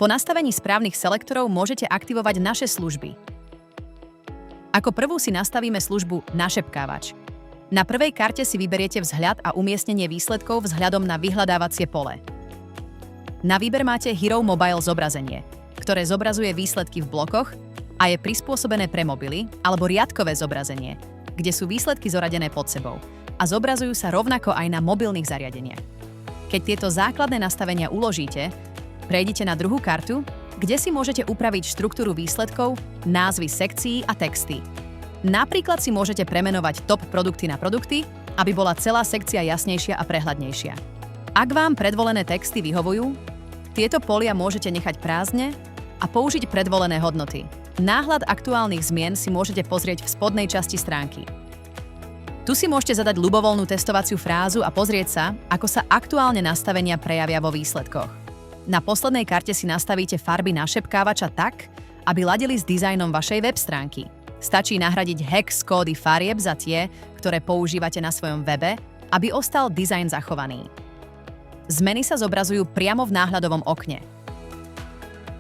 Po nastavení správnych selektorov môžete aktivovať naše služby. Ako prvú si nastavíme službu Našepkávač. Na prvej karte si vyberiete vzhľad a umiestnenie výsledkov vzhľadom na vyhľadávacie pole. Na výber máte Hero Mobile zobrazenie, ktoré zobrazuje výsledky v blokoch a je prispôsobené pre mobily, alebo riadkové zobrazenie, kde sú výsledky zoradené pod sebou a zobrazujú sa rovnako aj na mobilných zariadeniach. Keď tieto základné nastavenia uložíte, prejdite na druhú kartu, kde si môžete upraviť štruktúru výsledkov, názvy sekcií a texty. Napríklad si môžete premenovať top produkty na produkty, aby bola celá sekcia jasnejšia a prehľadnejšia. Ak vám predvolené texty vyhovujú, tieto polia môžete nechať prázdne a použiť predvolené hodnoty. Náhľad aktuálnych zmien si môžete pozrieť v spodnej časti stránky. Tu si môžete zadať ľubovoľnú testovaciu frázu a pozrieť sa, ako sa aktuálne nastavenia prejavia vo výsledkoch. Na poslednej karte si nastavíte farby našepkávača tak, aby ladili s dizajnom vašej web stránky. Stačí nahradiť hex kódy farieb za tie, ktoré používate na svojom webe, aby ostal dizajn zachovaný. Zmeny sa zobrazujú priamo v náhľadovom okne.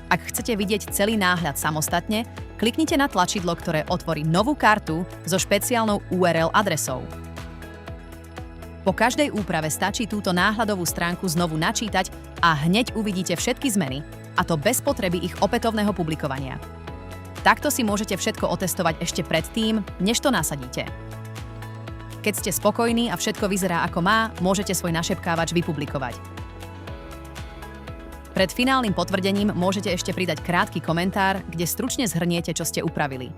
Ak chcete vidieť celý náhľad samostatne, kliknite na tlačidlo, ktoré otvorí novú kartu so špeciálnou URL adresou. Po každej úprave stačí túto náhľadovú stránku znovu načítať a hneď uvidíte všetky zmeny, a to bez potreby ich opätovného publikovania. Takto si môžete všetko otestovať ešte predtým, než to nasadíte. Keď ste spokojní a všetko vyzerá ako má, môžete svoj našepkávač vypublikovať. Pred finálnym potvrdením môžete ešte pridať krátky komentár, kde stručne zhrniete, čo ste upravili.